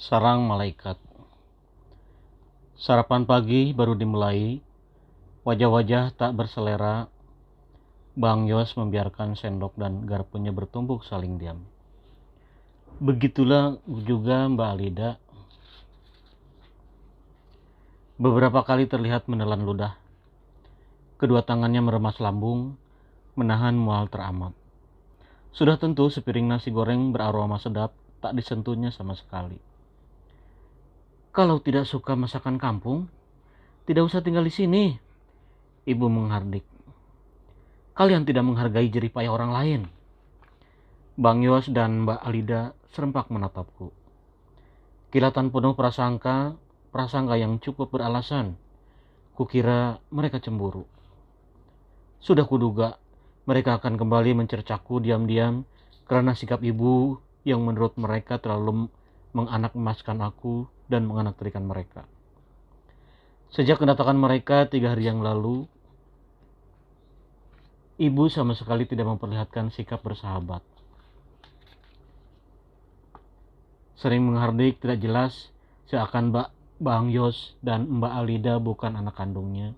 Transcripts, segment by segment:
Sarang malaikat. Sarapan pagi baru dimulai, wajah-wajah tak berselera. Bang Yos membiarkan sendok dan garpunya bertumbuk saling diam. Begitulah juga Mbak Alida. Beberapa kali terlihat menelan ludah. Kedua tangannya meremas lambung, menahan mual teramat. Sudah tentu sepiring nasi goreng beraroma sedap tak disentuhnya sama sekali. Kalau tidak suka masakan kampung, tidak usah tinggal di sini, ibu menghardik. Kalian tidak menghargai jerih payah orang lain. Bang Yos dan Mbak Alida serempak menatapku. Kilatan penuh prasangka yang cukup beralasan. Kukira mereka cemburu. Sudah kuduga mereka akan kembali mencercaku diam-diam karena sikap ibu yang menurut mereka terlalu menganak emaskan aku dan menganaktirikan mereka. Sejak kedatangan mereka 3 hari yang lalu, ibu sama sekali tidak memperlihatkan sikap bersahabat. Sering menghardik tidak jelas seakan Bang Yos dan Mbak Alida bukan anak kandungnya.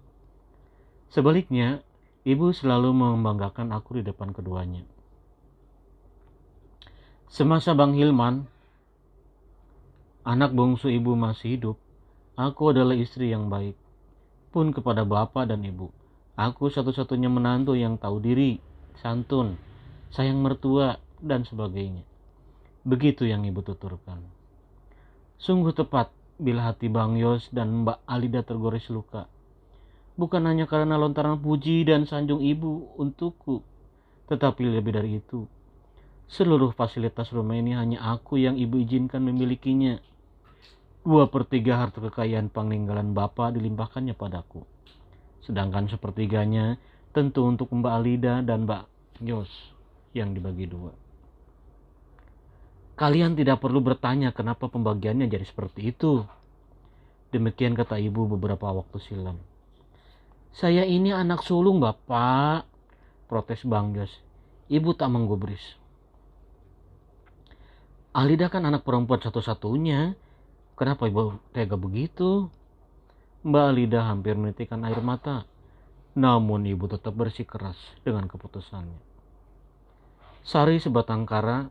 Sebaliknya, ibu selalu membanggakan aku di depan keduanya. Semasa Bang Hilman, anak bungsu ibu masih hidup, aku adalah istri yang baik. Pun kepada bapak dan ibu, aku satu-satunya menantu yang tahu diri, santun, sayang mertua, dan sebagainya. Begitu yang ibu tuturkan. Sungguh tepat bila hati Bang Yos dan Mbak Alida tergores luka. Bukan hanya karena lontaran puji dan sanjung ibu untukku, tetapi lebih dari itu. Seluruh fasilitas rumah ini hanya aku yang ibu izinkan memilikinya. 2/3 harta kekayaan peninggalan bapak dilimpahkannya padaku. Sedangkan sepertiganya tentu untuk Mbak Alida dan Mbak Yos yang dibagi 2. Kalian tidak perlu bertanya kenapa pembagiannya jadi seperti itu. Demikian kata ibu beberapa waktu silam. Saya ini anak sulung bapak, protes Bang Yos. Ibu tak menggubris. Alida kan anak perempuan satu-satunya. Kenapa ibu tega begitu? Mbak Alida hampir menitikkan air mata. Namun ibu tetap bersikeras dengan keputusannya. Sari sebatang kara,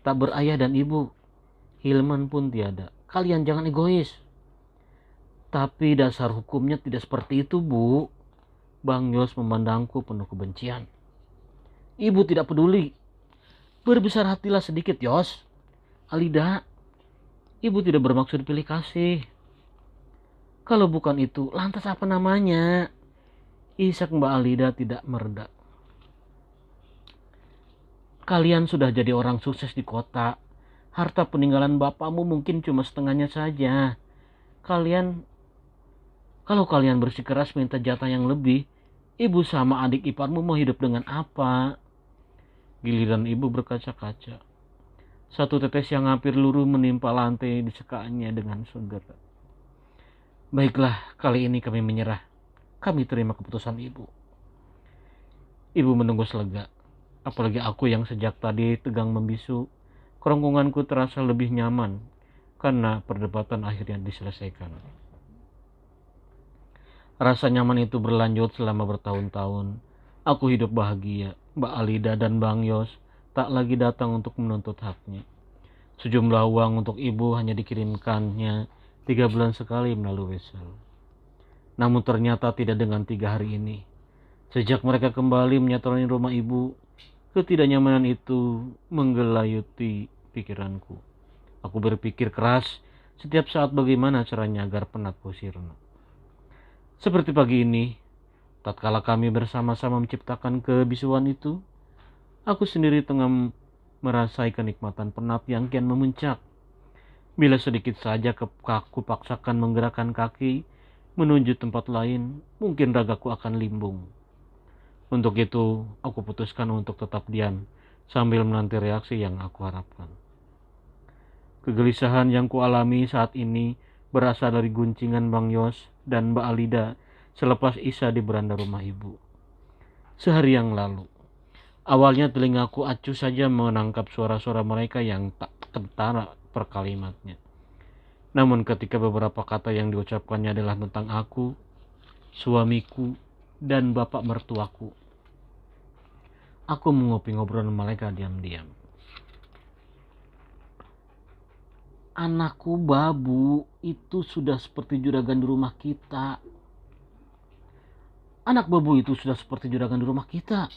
tak berayah dan ibu. Hilman pun tiada. Kalian jangan egois. Tapi dasar hukumnya tidak seperti itu, Bu. Bang Yos memandangku penuh kebencian. Ibu tidak peduli. Berbesar hatilah sedikit, Yos. Alida, ibu tidak bermaksud pilih kasih. Kalau bukan itu, lantas apa namanya? Isak Mbak Alida tidak mereda. Kalian sudah jadi orang sukses di kota. Harta peninggalan bapakmu mungkin cuma setengahnya saja. Kalau kalian bersikeras minta jatah yang lebih, ibu sama adik iparmu mau hidup dengan apa? Giliran ibu berkaca-kaca. Satu tetes yang hampir luruh menimpa lantai disekaannya dengan segera. Baiklah, kali ini kami menyerah. Kami terima keputusan ibu. Ibu menunggu selega. Apalagi aku yang sejak tadi tegang membisu. Kerongkonganku terasa lebih nyaman karena perdebatan akhirnya diselesaikan. Rasa nyaman itu berlanjut selama bertahun-tahun. Aku hidup bahagia. Mbak Alida dan Bang Yos tak lagi datang untuk menuntut haknya. Sejumlah uang untuk ibu hanya dikirimkannya 3 bulan sekali melalui wesel. Namun ternyata tidak dengan 3 hari ini. Sejak mereka kembali menyatroni rumah ibu, ketidaknyamanan itu menggelayuti pikiranku. Aku berpikir keras setiap saat bagaimana caranya agar penatku sirna. Seperti pagi ini, tatkala kami bersama-sama menciptakan kebisuan itu, aku sendiri tengah merasai kenikmatan penat yang kian memuncak. Bila sedikit saja aku paksakan menggerakkan kaki menuju tempat lain, mungkin ragaku akan limbung. Untuk itu, aku putuskan untuk tetap diam sambil menanti reaksi yang aku harapkan. Kegelisahan yang kualami saat ini berasal dari guncingan Bang Yos dan Mbak Alida selepas Isya di beranda rumah ibu. Sehari yang lalu, awalnya telingaku acuh saja menangkap suara-suara mereka yang tak kentara per kalimatnya. Namun ketika beberapa kata yang diucapkannya adalah tentang aku, suamiku, dan bapak mertuaku, aku mengopi ngobrolan mereka diam-diam. Anakku Babu itu sudah seperti juragan di rumah kita. Anak Babu itu sudah seperti juragan di rumah kita.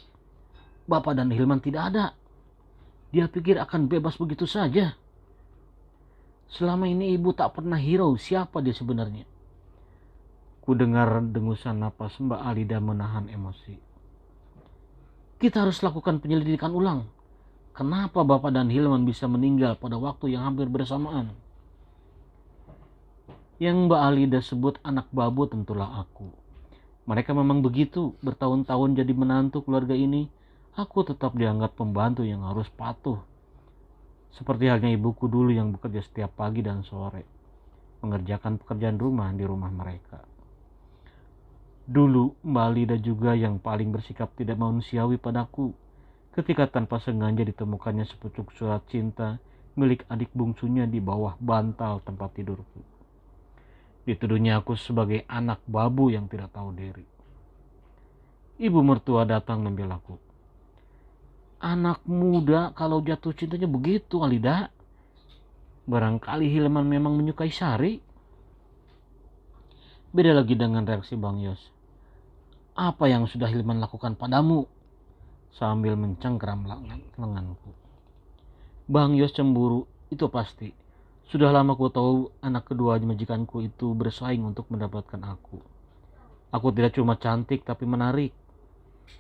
Bapak dan Hilman tidak ada. Dia pikir akan bebas begitu saja. Selama ini ibu tak pernah hirau siapa dia sebenarnya. Ku dengar dengusan napas Mbak Alida menahan emosi. Kita harus lakukan penyelidikan ulang. Kenapa Bapak dan Hilman bisa meninggal pada waktu yang hampir bersamaan? Yang Mbak Alida sebut anak Babu tentulah aku. Mereka memang begitu, bertahun-tahun jadi menantu keluarga ini. Aku tetap dianggap pembantu yang harus patuh. Seperti halnya ibuku dulu yang bekerja setiap pagi dan sore, mengerjakan pekerjaan rumah di rumah mereka. Dulu Mbak Alida juga yang paling bersikap tidak manusiawi padaku ketika tanpa sengaja ditemukannya sepucuk surat cinta milik adik bungsunya di bawah bantal tempat tidurku. Dituduhnya aku sebagai anak babu yang tidak tahu diri. Ibu mertua datang membelaku. Anak muda kalau jatuh cintanya begitu, Alida. Barangkali Hilman memang menyukai Sari. Beda lagi dengan reaksi Bang Yos. Apa yang sudah Hilman lakukan padamu? Sambil mencengkeram lenganku. Bang Yos cemburu, itu pasti. Sudah lama ku tahu anak kedua majikanku itu bersaing untuk mendapatkan aku. Aku tidak cuma cantik tapi menarik.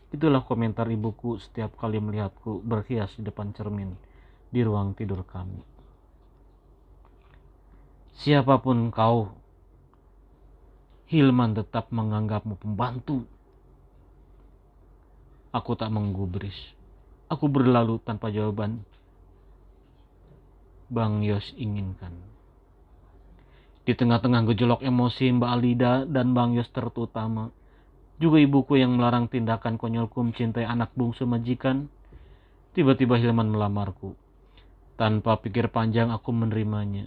Itulah komentar ibuku setiap kali melihatku berhias di depan cermin di ruang tidur kami. Siapapun kau, Hilman tetap menganggapmu pembantu. Aku tak menggubris. Aku berlalu tanpa jawaban Bang Yos inginkan. Di tengah-tengah gejolak emosi Mbak Alida dan Bang Yos terutama, juga ibuku yang melarang tindakan konyolku mencintai anak bungsu majikan, tiba-tiba Hilman melamarku. Tanpa pikir panjang aku menerimanya.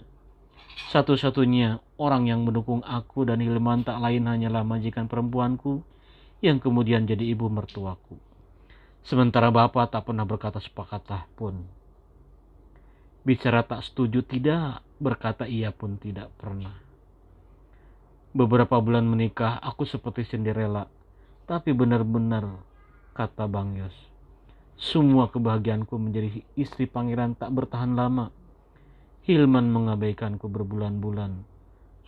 Satu-satunya orang yang mendukung aku dan Hilman tak lain hanyalah majikan perempuanku yang kemudian jadi ibu mertuaku. Sementara bapak tak pernah berkata sepatah pun. Bicara tak setuju tidak, berkata iya pun tidak pernah. Beberapa bulan menikah aku seperti Cinderella, tapi benar-benar, kata Bang Yos, semua kebahagiaanku menjadi istri pangeran tak bertahan lama. Hilman mengabaikanku berbulan-bulan.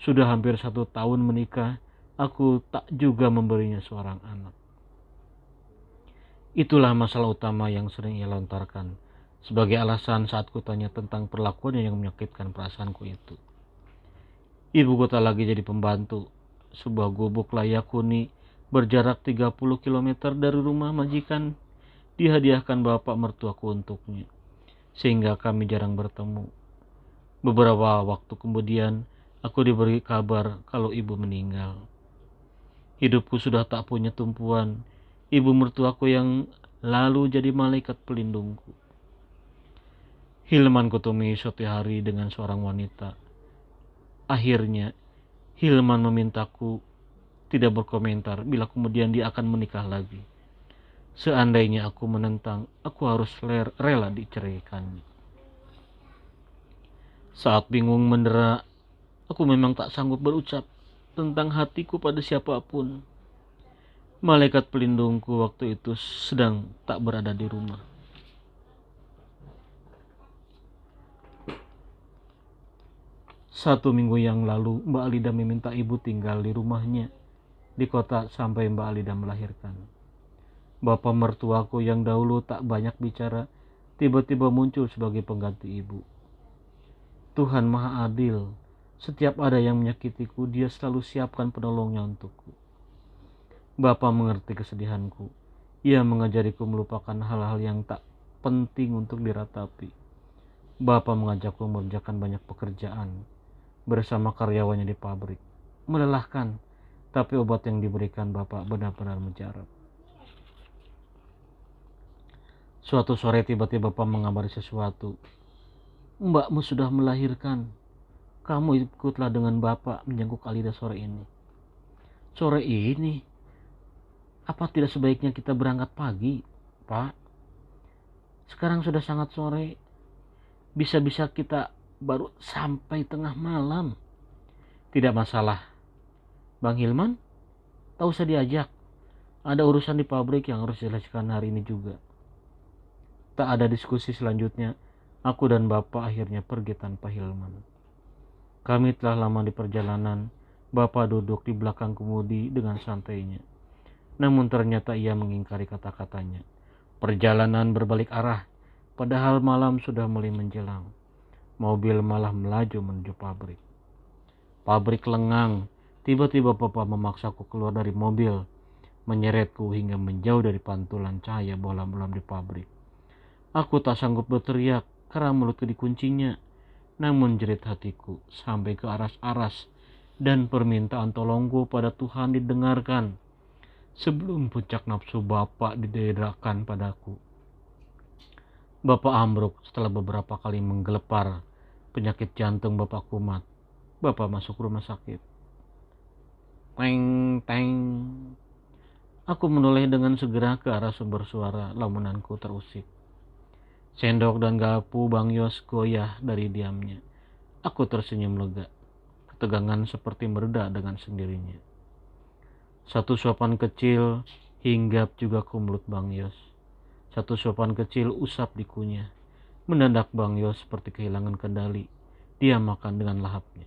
Sudah hampir 1 tahun menikah, aku tak juga memberinya seorang anak. Itulah masalah utama yang sering ia lontarkan sebagai alasan saat kutanya tentang perlakuannya yang menyakitkan perasaanku itu. Ibuku tak lagi jadi pembantu. Sebuah gubuk layak huni berjarak 30 km dari rumah majikan dihadiahkan bapak mertuaku untuknya, sehingga kami jarang bertemu. Beberapa waktu kemudian aku diberi kabar kalau ibu meninggal. Hidupku sudah tak punya tumpuan. Ibu mertuaku yang lalu jadi malaikat pelindungku. Hilman kutemui suatu hari dengan seorang wanita. Akhirnya Hilman memintaku tidak berkomentar bila kemudian dia akan menikah lagi. Seandainya aku menentang, aku harus rela diceraikan. Saat bingung mendera, aku memang tak sanggup berucap tentang hatiku pada siapapun. Malaikat pelindungku waktu itu sedang tak berada di rumah. Satu minggu yang lalu, Mbak Alida meminta ibu tinggal di rumahnya di kota sampai Mbak Alida melahirkan. Bapak mertuaku yang dahulu tak banyak bicara, tiba-tiba muncul sebagai pengganti ibu. Tuhan Maha Adil. Setiap ada yang menyakitiku, dia selalu siapkan penolongnya untukku. Bapak mengerti kesedihanku. Ia mengajariku melupakan hal-hal yang tak penting untuk diratapi. Bapak mengajakku mengerjakan banyak pekerjaan bersama karyawannya di pabrik. Melelahkan, tapi obat yang diberikan Bapak benar-benar mujarab. Suatu sore tiba-tiba Bapak mengabari sesuatu. Mbakmu sudah melahirkan. Kamu ikutlah dengan bapak menjenguk Alida sore ini. Sore ini? Apa tidak sebaiknya kita berangkat pagi, Pak? Sekarang sudah sangat sore. Bisa-bisa kita baru sampai tengah malam. Tidak masalah. Bang Hilman, tak usah diajak. Ada urusan di pabrik yang harus diselesaikan hari ini juga. Tak ada diskusi selanjutnya. Aku dan bapak akhirnya pergi tanpa Hilman. Kami telah lama di perjalanan. Bapak duduk di belakang kemudi dengan santainya. Namun ternyata ia mengingkari kata-katanya. Perjalanan berbalik arah, padahal malam sudah mulai menjelang. Mobil malah melaju menuju pabrik. Pabrik lengang. Tiba-tiba papa memaksaku keluar dari mobil, menyeretku hingga menjauh dari pantulan cahaya bolam-bolam di pabrik. Aku tak sanggup berteriak karena mulutku dikuncinya. Namun jerit hatiku sampai ke aras-aras dan permintaan tolongku pada Tuhan didengarkan. Sebelum puncak nafsu bapak didedahkan padaku. Bapak ambruk setelah beberapa kali menggelepar. Penyakit jantung bapak kumat. Bapak masuk rumah sakit. Teng, teng. Aku menoleh dengan segera ke arah sumber suara. Lamunanku terusik. Sendok dan garpu Bang Yos goyah dari diamnya. Aku tersenyum lega. Ketegangan seperti mereda dengan sendirinya. Satu suapan kecil hinggap juga ke mulut Bang Yos. Satu suapan kecil usap di kunyah. Mendadak Bang Yos seperti kehilangan kendali. Dia makan dengan lahapnya.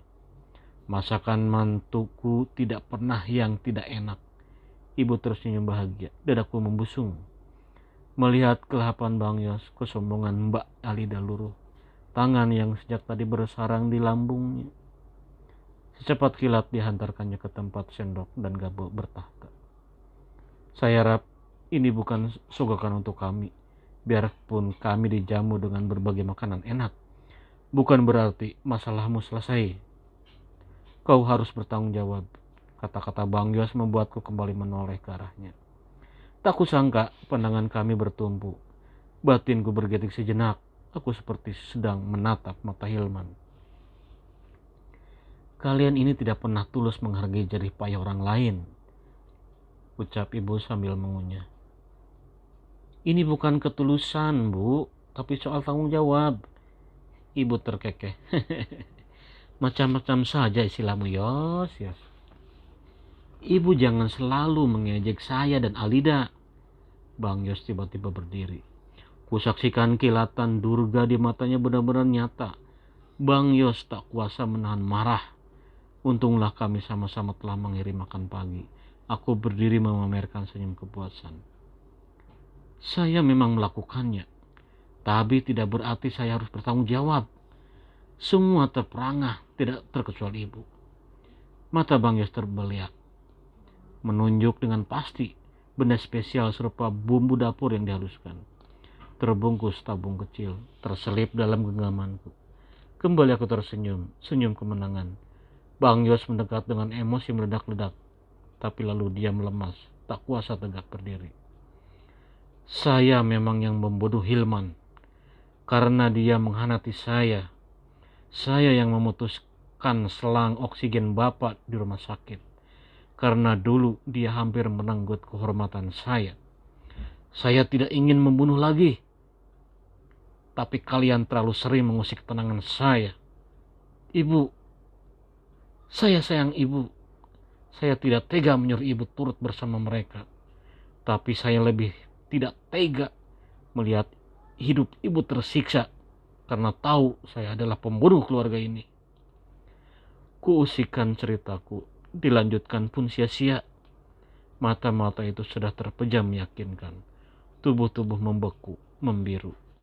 Masakan mantuku tidak pernah yang tidak enak. Ibu tersenyum bahagia. Dadaku membusung. Melihat kelahapan Bang Yos, kesombongan Mbak Alida luruh. Tangan yang sejak tadi bersarang di lambungnya. Secepat kilat dihantarkannya ke tempat sendok dan gabuk bertahta. Saya harap ini bukan sogokan untuk kami. Biarpun kami dijamu dengan berbagai makanan enak, bukan berarti masalahmu selesai. Kau harus bertanggung jawab. Kata-kata Bang Yos membuatku kembali menoleh ke arahnya. Tak kusangka pandangan kami bertumpu. Batinku bergetik sejenak. Aku seperti sedang menatap mata Hilman. Kalian ini tidak pernah tulus menghargai jerih payah orang lain, ucap ibu sambil mengunyah. Ini bukan ketulusan, Bu, tapi soal tanggung jawab. Ibu terkekeh. Macam-macam saja istilahmu, Yos. Ibu jangan selalu mengejek saya dan Alida. Bang Yos tiba-tiba berdiri. Kusaksikan kilatan durga di matanya benar-benar nyata. Bang Yos tak kuasa menahan marah. Untunglah kami sama-sama telah mengirim makan pagi. Aku berdiri memamerkan senyum kepuasan. Saya memang melakukannya. Tapi tidak berarti saya harus bertanggung jawab. Semua terperangah, tidak terkecuali ibu. Mata Bang Yos terbeliak. Menunjuk dengan pasti benda spesial serupa bumbu dapur yang dihaluskan. Terbungkus tabung kecil, terselip dalam genggamanku. Kembali aku tersenyum, senyum kemenangan. Bang Yos mendekat dengan emosi meledak-ledak, tapi lalu dia melemas, tak kuasa tegak berdiri. Saya memang yang membunuh Hilman, karena dia mengkhianati saya. Saya yang memutuskan selang oksigen bapak di rumah sakit, karena dulu dia hampir merenggut kehormatan saya. Saya tidak ingin membunuh lagi, tapi kalian terlalu sering mengusik ketenangan saya. Ibu, saya sayang ibu. Saya tidak tega menyuruh ibu turut bersama mereka. Tapi saya lebih tidak tega melihat hidup ibu tersiksa karena tahu saya adalah pembunuh keluarga ini. Kuusikan ceritaku, dilanjutkan pun sia-sia. Mata-mata itu sudah terpejam meyakinkan. Tubuh-tubuh membeku, membiru.